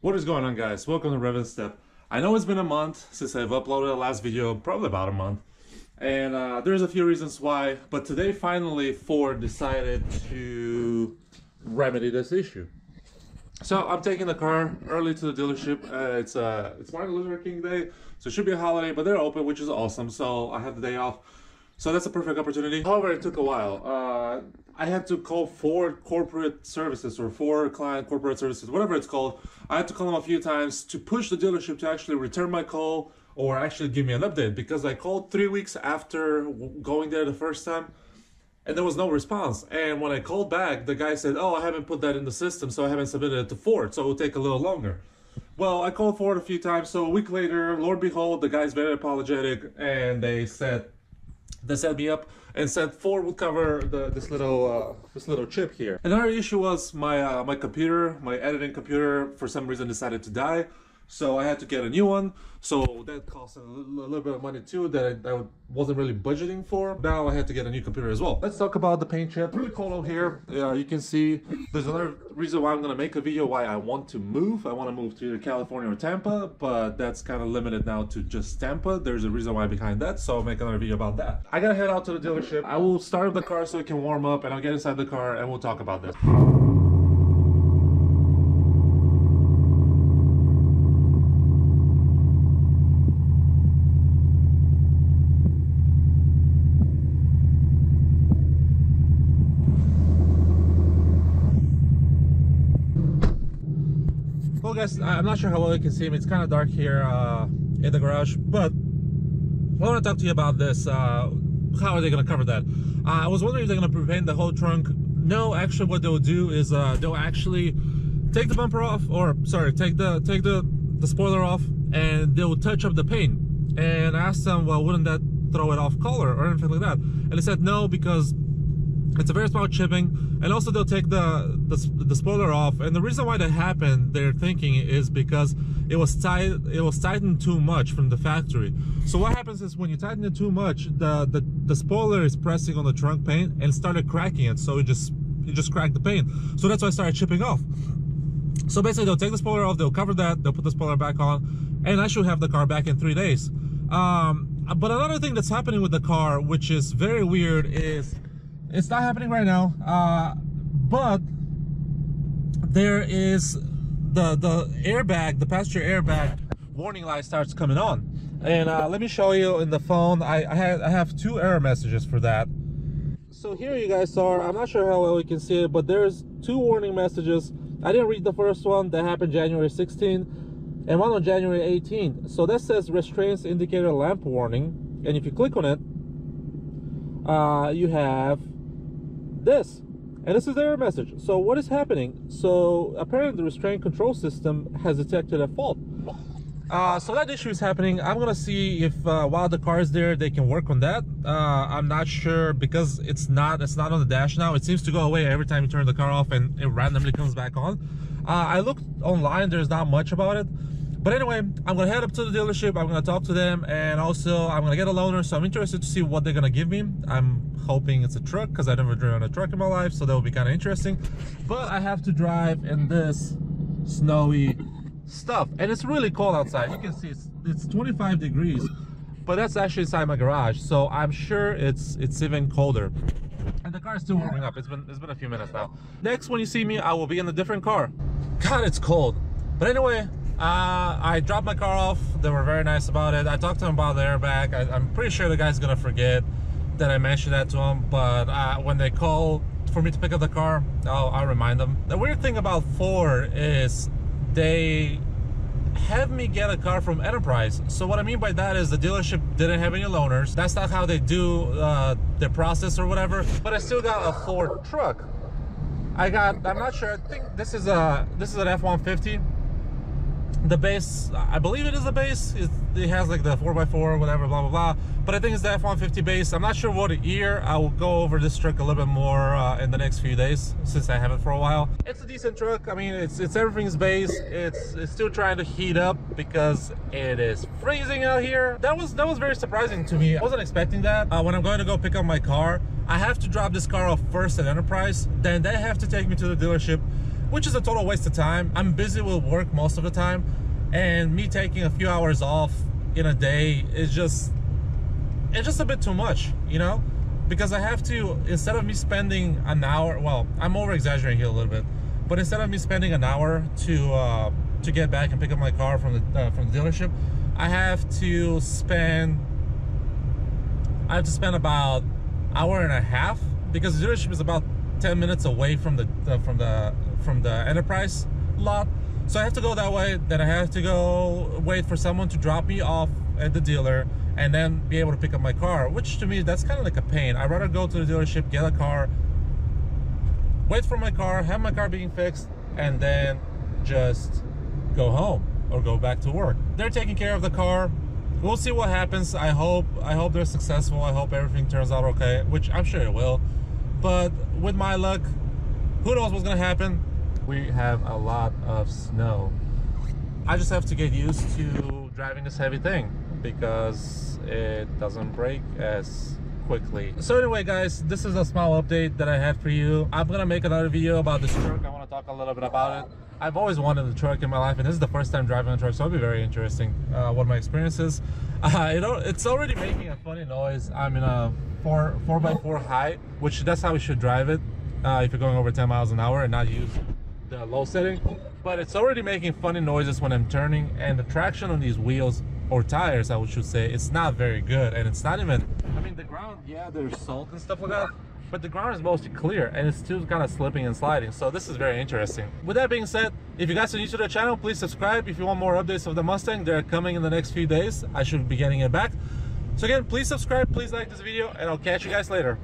What is going on, guys? Welcome to Rev and Step. I know it's been a month since I've uploaded the last video, probably about a month, and there's a few reasons why, but today finally Ford decided to remedy this issue. So I'm taking the car early to the dealership. It's Martin Luther King Day, so it should be a holiday, but they're open, which is awesome, so I have the day off. So that's a perfect opportunity. However, it took a while. I had to call Ford Corporate Services or Ford Client Corporate Services, whatever it's called. I had to call them a few times to push the dealership to actually return my call or actually give me an update, because I called 3 weeks after going there the first time and there was no response. And when I called back, the guy said, "Oh, I haven't put that in the system, so I haven't submitted it to Ford, so it will take a little longer." Well, I called Ford a few times, so a week later, Lord behold, the guy's very apologetic, and they set me up and said Ford would cover this little chip here. Another issue was my computer, my editing computer, for some reason decided to die, so I had to get a new one. So that cost a little bit of money too that I wasn't really budgeting for. Now I had to get a new computer as well. Let's talk about the paint chip. Really cold out here. You can see there's another reason why I'm gonna make a video why I want to move. I want to move to either California or Tampa, but that's kind of limited now to just Tampa. There's a reason why behind that, so I'll make another video about that. I gotta head out to the dealership. I will start the car so it can warm up, and I'll get inside the car and we'll talk about this. Well, guys, I'm not sure how well you can see me. It's kind of dark here in the garage, but I want to talk to you about this. How are they going to cover that? I was wondering if they're going to repaint the whole trunk. No, actually what they'll do is they'll actually take the bumper off, or sorry, take the spoiler off, and they'll touch up the paint. And I asked them, well, wouldn't that throw it off color or anything like that? And they said no, because it's a very small chipping, and also they'll take the spoiler off. And the reason why that happened, they're thinking, is because it was tightened too much from the factory. So what happens is when you tighten it too much, the spoiler is pressing on the trunk paint and started cracking it. So it just cracked the paint. So that's why it started chipping off. So basically they'll take the spoiler off, they'll cover that, they'll put the spoiler back on, and I should have the car back in 3 days. But another thing that's happening with the car, which is very weird, is it's not happening right now, but there is the airbag, the passenger airbag warning light starts coming on. And let me show you in the phone. I have 2 error messages for that. So here you guys are. I'm not sure how well you can see it, but there's 2 warning messages. I didn't read the first one. That happened January 16, and one on January 18. So that says restraints indicator lamp warning, and if you click on it, you have this, and this is the error message. So what is happening? So apparently the restraint control system has detected a fault. So that issue is happening. I'm gonna see if while the car is there they can work on that. I'm not sure, because it's not on the dash now. It seems to go away every time you turn the car off, and it randomly comes back on. I looked online, there's not much about it. But anyway, I'm gonna head up to the dealership. I'm gonna talk to them, and also I'm gonna get a loaner, so I'm interested to see what they're gonna give me. I'm hoping it's a truck, because I never driven a truck in my life, so that will be kind of interesting. But I have to drive in this snowy stuff, and it's really cold outside. You can see it's 25 degrees, but that's actually inside my garage, so I'm sure it's even colder. And the car is still warming up. It's been a few minutes now. Next, when you see me, I will be in a different car. God, it's cold. But anyway, I dropped my car off. They were very nice about it. I talked to them about the airbag. I'm pretty sure the guy's gonna forget that I mentioned that to him, but when they call for me to pick up the car, I'll remind them. The weird thing about Ford is they have me get a car from Enterprise. So what I mean by that is the dealership didn't have any loaners. That's not how they do their process or whatever, but I still got a Ford truck. I'm not sure, I think this is an F-150. The base, I believe it is the base. It has like the 4x4, whatever, blah, blah, blah. But I think it's the F-150 base. I'm not sure what year. I will go over this truck a little bit more in the next few days, since I have it for a while. It's a decent truck. I mean, it's everything's base. It's still trying to heat up because it is freezing out here. That was very surprising to me. I wasn't expecting that. When I'm going to go pick up my car, I have to drop this car off first at Enterprise. Then they have to take me to the dealership, which is a total waste of time. I'm busy with work most of the time, and me taking a few hours off in a day is just, it's just a bit too much, you know, because I have to, instead of me spending an hour, well, I'm over exaggerating here a little bit, but instead of me spending an hour to get back and pick up my car from the dealership, I have to spend about hour and a half, because the dealership is about 10 minutes away from the Enterprise lot. So I have to go that way, then I have to go wait for someone to drop me off at the dealer and then be able to pick up my car, which to me, that's kind of like a pain. I'd rather go to the dealership, get a car, wait for my car, have my car being fixed, and then just go home or go back to work. They're taking care of the car. We'll see what happens. I hope they're successful. I hope everything turns out okay, which I'm sure it will. But with my luck, who knows what's gonna happen? We have a lot of snow. I just have to get used to driving this heavy thing because it doesn't break as quickly. So anyway, guys, this is a small update that I had for you. I'm gonna make another video about this truck. I want to talk a little bit about it. I've always wanted a truck in my life, and this is the first time driving a truck, so it'll be very interesting what my experience is. It's already making a funny noise. I'm in a 4x4 high, which that's how we should drive it if you're going over 10 miles an hour and not use the low setting. But it's already making funny noises when I'm turning, and the traction on these wheels, or tires I should say, it's not very good. And it's not even, I mean, the ground, yeah, there's salt and stuff like that, but the ground is mostly clear and it's still kind of slipping and sliding. So this is very interesting. With that being said, if you guys are new to the channel, please subscribe. If you want more updates of the Mustang, they're coming in the next few days. I should be getting it back. So again, please subscribe, please like this video, and I'll catch you guys later.